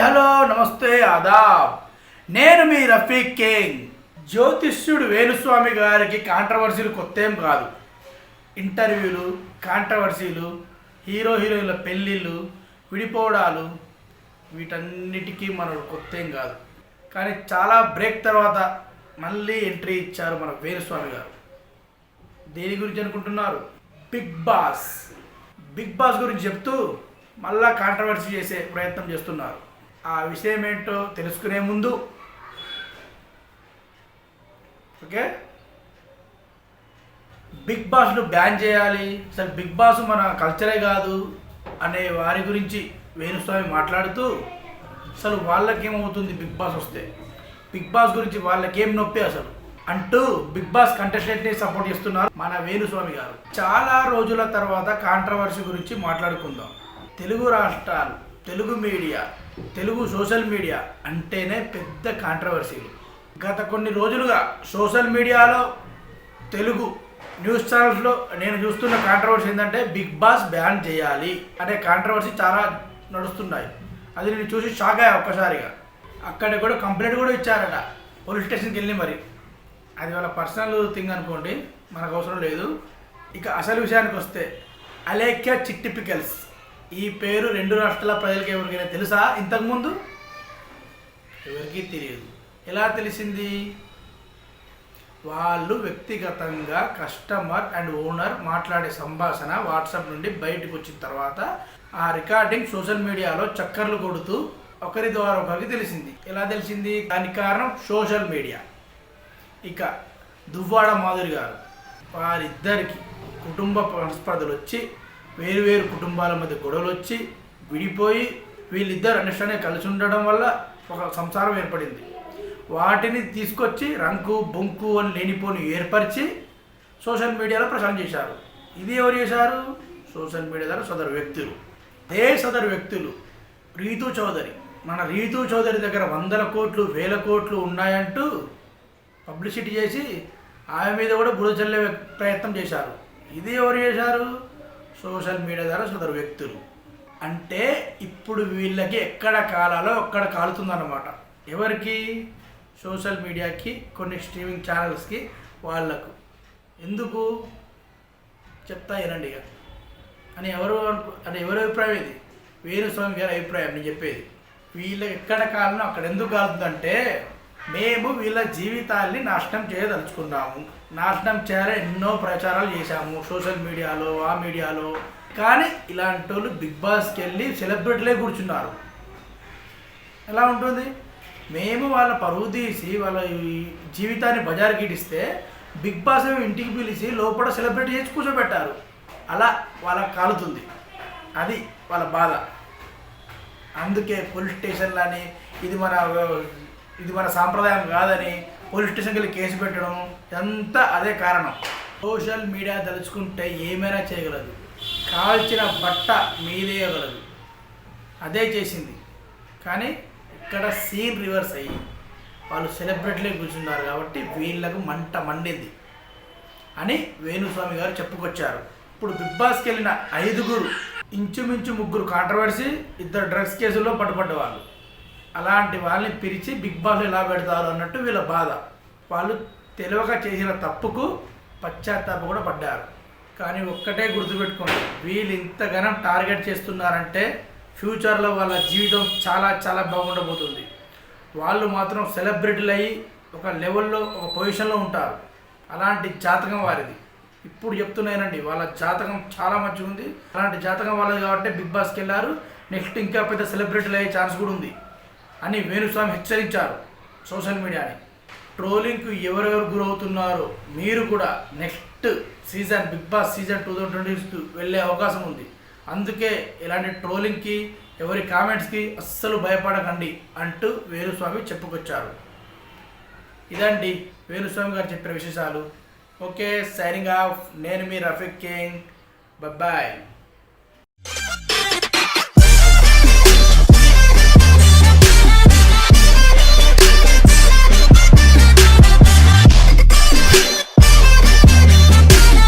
Hello నమస్తే ఆదాబ్. నేను మీ Rafiq king. జ్యోతిష్యుడు Venu Swamy గారికి కాంట్రవర్సీలు కొత్త ఏం కాదు. ఇంటర్వ్యూలు, కాంట్రవర్సీలు, హీరోయిన్ల పెళ్ళిళ్ళు, విడిపోవడాలు, వీటన్నిటికీ మనకు కొత్త ఏం కాదు. కానీ చాలా బ్రేక్ తర్వాత మళ్ళీ ఎంట్రీ ఇచ్చారు మన వేణుస్వామి గారు. దేని గురించి అనుకుంటున్నారు? బిగ్ బాస్ గురించి చెప్తూ మళ్ళా కాంట్రవర్సీ చేసే ప్రయత్నం చేస్తున్నారు. ఆ విషయం ఏంటో తెలుసుకునే ముందు ఓకే, బిగ్ బాస్ను బ్యాన్ చేయాలి, అసలు బిగ్ బాస్ మన కల్చరే కాదు అనే వారి గురించి వేణుస్వామి మాట్లాడుతూ అసలు వాళ్ళకేమవుతుంది బిగ్ బాస్ వస్తే, బిగ్ బాస్ గురించి వాళ్ళకేం నొప్పి అసలు అంటూ బిగ్ బాస్ కంటెస్టెంట్ని సపోర్ట్ చేస్తున్నారు మన వేణుస్వామి గారు. చాలా రోజుల తర్వాత కాంట్రవర్సీ గురించి మాట్లాడుకుందాం. తెలుగు రాష్ట్రాలు, Telugu media, Telugu social media అంటేనే పెద్ద కాంట్రవర్సీలు. గత కొన్ని రోజులుగా సోషల్ మీడియాలో, తెలుగు న్యూస్ ఛానల్స్లో నేను చూస్తున్న కాంట్రవర్సీ ఏంటంటే బిగ్ బాస్ బ్యాన్ చేయాలి అనే కాంట్రవర్సీ చాలా నడుస్తున్నాయి. అది నేను చూసి షాక్ అయ్యా ఒక్కసారిగా. అక్కడ కూడా కంప్లైంట్ కూడా ఇచ్చారట పోలీస్ స్టేషన్కి వెళ్ళి. మరి అది వాళ్ళ పర్సనల్ థింగ్ అనుకోండి, మనకు అవసరం లేదు. ఇక అసలు విషయానికి వస్తే అలేఖ్య చిట్టి పికల్స్ ఈ పేరు రెండు రాష్ట్రాల ప్రజలకు ఎవరికైనా తెలుసా? ఇంతకుముందు ఎవరికీ తెలియదు. ఎలా తెలిసింది? వాళ్ళు వ్యక్తిగతంగా కస్టమర్ అండ్ ఓనర్ మాట్లాడే సంభాషణ వాట్సాప్ నుండి బయటకు వచ్చిన తర్వాత ఆ రికార్డింగ్ సోషల్ మీడియాలో చక్కర్లు కొడుతూ ఒకరి ద్వారా ఒకరికి తెలిసింది. ఎలా తెలిసింది? దానికి కారణం సోషల్ మీడియా. ఇక దువ్వాడ మాధురి గారు, వారిద్దరికి కుటుంబ మనస్పర్ధలు వచ్చి, వేరు కుటుంబాల మధ్య గొడవలు వచ్చి విడిపోయి వీళ్ళిద్దరు అనుష్ఠానే కలిసి ఉండడం వల్ల ఒక సంసారం ఏర్పడింది. వాటిని తీసుకొచ్చి రంకు బొంకు అని లేనిపోని ఏర్పరిచి సోషల్ మీడియాలో ప్రచారం చేశారు. ఇది ఎవరు చేశారు? సోషల్ మీడియా ద్వారా సదరు వ్యక్తులు. సదరు వ్యక్తులు రీతూ చౌదరి, మన రీతూ చౌదరి దగ్గర 100 కోట్లు 1000 కోట్లు ఉన్నాయంటూ పబ్లిసిటీ చేసి ఆమె మీద కూడా బురద చల్లే ప్రయత్నం చేశారు. ఇది ఎవరు చేశారు? సోషల్ మీడియా ద్వారా సదరు వ్యక్తులు. అంటే ఇప్పుడు వీళ్ళకి ఎక్కడ కాలాలో అక్కడ కాలుతుందన్నమాట. ఎవరికి? సోషల్ మీడియాకి, కొన్ని స్ట్రీమింగ్ ఛానల్స్కి, వాళ్లకు. ఎందుకు చెప్తా వినండి ఇక. ఎవరి అభిప్రాయం ఇది? వేణుస్వామి గారి అభిప్రాయం నేను చెప్పేది. వీళ్ళకి ఎక్కడ కాలంలో అక్కడ ఎందుకు కాలుతుందంటే, మేము వీళ్ళ జీవితాల్ని నాశనం చేయదలుచుకున్నాము, నాశనం చేయాలని ఎన్నో ప్రచారాలు చేశాము సోషల్ మీడియాలో, ఆ మీడియాలో. కానీ ఇలాంటి వాళ్ళు బిగ్ బాస్కి వెళ్ళి సెలబ్రిటీలే కూర్చున్నారు. ఎలా ఉంటుంది? మేము వాళ్ళ పరువు తీసి వాళ్ళ జీవితాన్ని బజార్కి ఇడిస్తే బిగ్ బాస్ ఇంటికి పిలిచి లోపల సెలబ్రిటీ చేసి కూర్చోబెట్టారు. అలా వాళ్ళకి కాలుతుంది. అది వాళ్ళ బాధ. అందుకే పోలీస్ స్టేషన్లని ఇది మన సాంప్రదాయం కాదని పోలీస్ స్టేషన్కి వెళ్ళి కేసు పెట్టడం ఇదంతా అదే కారణం. సోషల్ మీడియా తలుచుకుంటే ఏమైనా చేయగలదు, కాల్చిన బట్ట మీదేయగలదు. అదే చేసింది. కానీ ఇక్కడ సీన్ రివర్స్ అయ్యి వాళ్ళు సెలబ్రిటీలే కూర్చున్నారు కాబట్టి వీళ్ళకు మంట మండింది అని వేణుస్వామి గారు చెప్పుకొచ్చారు. ఇప్పుడు బిగ్ బాస్కి వెళ్ళిన 5 ఇంచుమించు 3 కాంట్రవర్సీ, 2 డ్రగ్స్ కేసుల్లో పట్టుబడ్డవాళ్ళు. అలాంటి వాళ్ళని పిలిచి బిగ్ బాస్ ఎలా పెడతారు అన్నట్టు వీళ్ళ బాధ. వాళ్ళు తెలియక చేసిన తప్పుకు పశ్చాత్తాప కూడా పడ్డారు. కానీ ఒక్కటే గుర్తుపెట్టుకోండి, వీళ్ళు ఇంతగానో టార్గెట్ చేస్తున్నారంటే ఫ్యూచర్లో వాళ్ళ జీవితం చాలా చాలా బాగుండబోతుంది. వాళ్ళు మాత్రం సెలబ్రిటీలు అయ్యి ఒక లెవెల్లో, ఒక పొజిషన్లో ఉంటారు. అలాంటి జాతకం వారిది. ఇప్పుడు చెప్తున్నానండి, వాళ్ళ జాతకం చాలా మంచిగా ఉంది. అలాంటి జాతకం వాళ్ళది కాబట్టి బిగ్ బాస్కి వెళ్ళారు. నెక్స్ట్ ఇంకా పెద్ద సెలబ్రిటీలు అయ్యే ఛాన్స్ కూడా ఉంది అని వేణుస్వామి హెచ్చరించారు సోషల్ మీడియాని. ట్రోలింగ్కు ఎవరెవరు గురవుతున్నారో మీరు కూడా next season Bigg Boss season 2022 వెళ్ళే అవకాశం ఉంది. అందుకే ఇలాంటి ట్రోలింగ్కి, ఎవరి కామెంట్స్కి అస్సలు భయపడకండి అంటూ వేణుస్వామి చెప్పుకొచ్చారు. ఇదండి వేణుస్వామి గారు చెప్పిన విశేషాలు. Okay, signing off. నేను మీ రఫీక్ కింగ్. బాయ్.